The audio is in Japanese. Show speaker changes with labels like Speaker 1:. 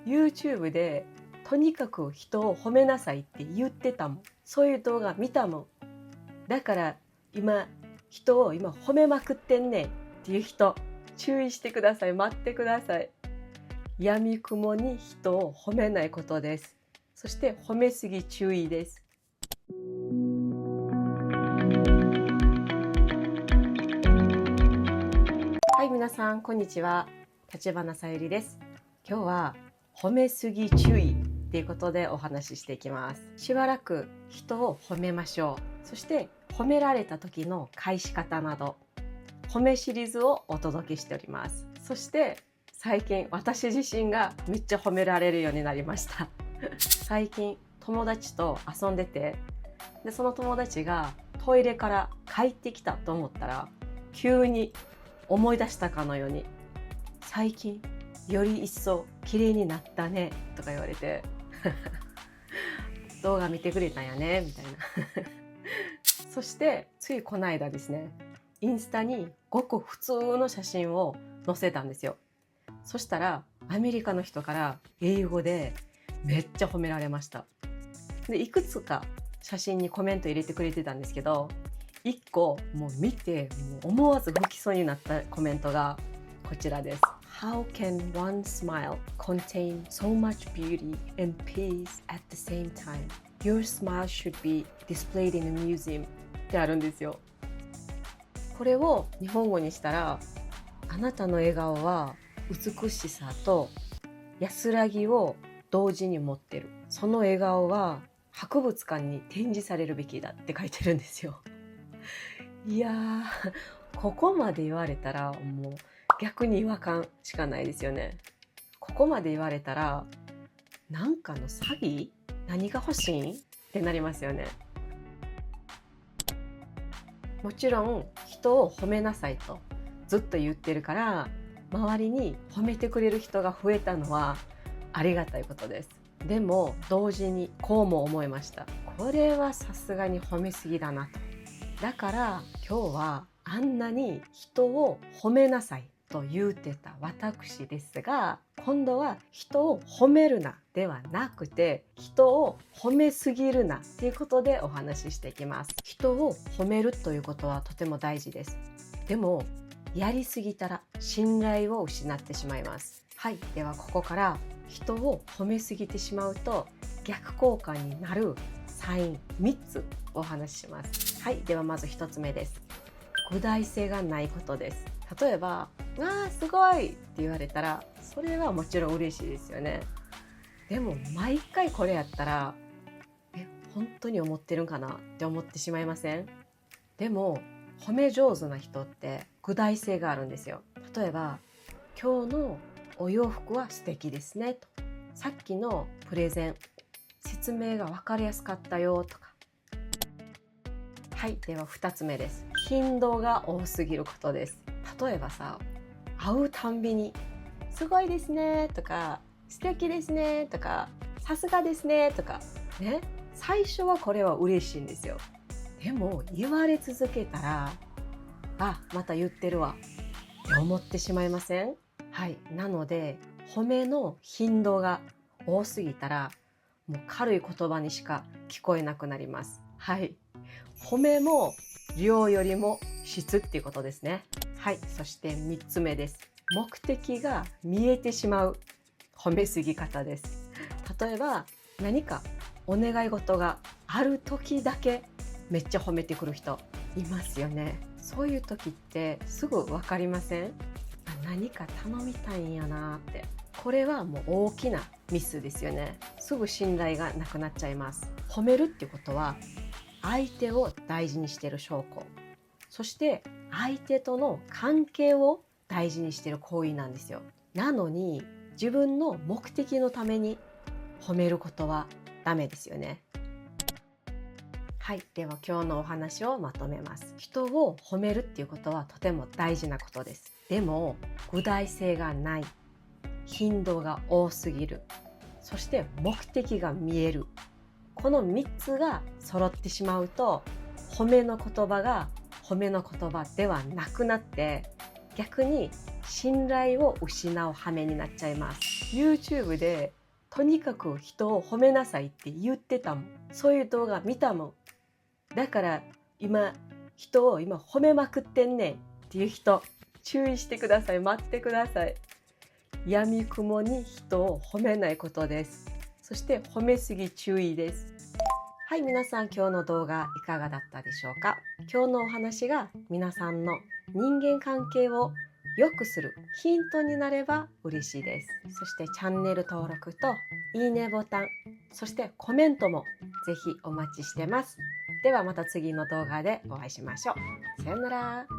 Speaker 1: YouTube でとにかく人を褒めなさいって言ってたもん。そういう動画見たもん。だから人を褒めまくってんねんっていう人、注意してください。待ってください。闇雲に人を褒めないことです。そして褒めすぎ注意です。はい、皆さんこんにちは。立花さゆりです。今日は褒めすぎ注意っていうことでお話ししていきます。しばらく人を褒めましょう。そして褒められた時の返し方など、褒めシリーズをお届けしております。そして最近私自身がめっちゃ褒められるようになりました最近友達と遊んでて、でその友達がトイレから帰ってきたと思ったら、急に思い出したかのように、最近より一層綺麗になったねとか言われて動画見てくれたんやねみたいなそしてついこの間ですね、インスタにごく普通の写真を載せたんですよ。そしたらアメリカの人から英語でめっちゃ褒められました。でいくつか写真にコメント入れてくれてたんですけど、1個もう見て思わず吹きそうになったコメントがこちらです。 How can one smile contain so much beauty and peace at the same time? Your smile should be displayed in a museum ってあるんですよ。これを日本語にしたら、あなたの笑顔は美しさと安らぎを同時に持ってる。その笑顔は博物館に展示されるべきだって書いてるんですよ。いやー、ここまで言われたらもう逆に違和感しかないですよね。ここまで言われたら、なんかの詐欺？何が欲しいん？ってなりますよね。もちろん人を褒めなさいとずっと言ってるから、周りに褒めてくれる人が増えたのはありがたいことです。でも同時にこうも思いました。これはさすがに褒めすぎだなと。だから今日はあんなに人を褒めなさいと言うてた私ですが、今度は人を褒めるなではなくて、人を褒めすぎるなっていうことでお話ししていきます。人を褒めるということはとても大事です。でもやりすぎたら信頼を失ってしまいます。はい、ではここから人を褒めすぎてしまうと逆効果になるサイン3つお話しします。はい、ではまず1つ目です。具体性がないことです。例えばわーすごいって言われたら、それはもちろん嬉しいですよね。でも毎回これやったら本当に思ってるんかなって思ってしまいません？でも褒め上手な人って具体性があるんですよ。例えば今日のお洋服は素敵ですねと、さっきのプレゼン説明が分かりやすかったよとか。はい、では2つ目です。頻度が多すぎることです。例えばさ、会うたんびにすごいですねとか素敵ですねとかさすがですねとかね、最初はこれは嬉しいんですよ。でも言われ続けたら、あ、また言ってるわって思ってしまいません？はい、なので褒めの頻度が多すぎたらもう軽い言葉にしか聞こえなくなります。はい、褒めも量よりも質っていうことですね。はい、そして3つ目です。目的が見えてしまう褒めすぎ方です。例えば何かお願い事がある時だけめっちゃ褒めてくる人いますよね。そういう時ってすぐ分かりません？何か頼みたいんやなって。これはもう大きなミスですよね。すぐ信頼がなくなっちゃいます。褒めるってことは相手を大事にしている証拠、そして相手との関係を大事にしている行為なんですよ。なのに自分の目的のために褒めることはダメですよね。はい、では今日のお話をまとめます。人を褒めるっていうことはとても大事なことです。でも具体性がない、頻度が多すぎる、そして目的が見える、この3つが揃ってしまうと、褒めの言葉が褒めの言葉ではなくなって、逆に信頼を失う羽目になっちゃいます。 YouTube でとにかく人を褒めなさいって言ってたもん。そういう動画見たもん。だから人を今褒めまくってんねんっていう人、注意してください。待ってください。闇雲に人を褒めないことです。そして褒めすぎ注意です。はい、皆さん今日の動画いかがだったでしょうか。今日のお話が皆さんの人間関係を良くするヒントになれば嬉しいです。そしてチャンネル登録といいねボタン、そしてコメントもぜひお待ちしてます。ではまた次の動画でお会いしましょう。さよなら。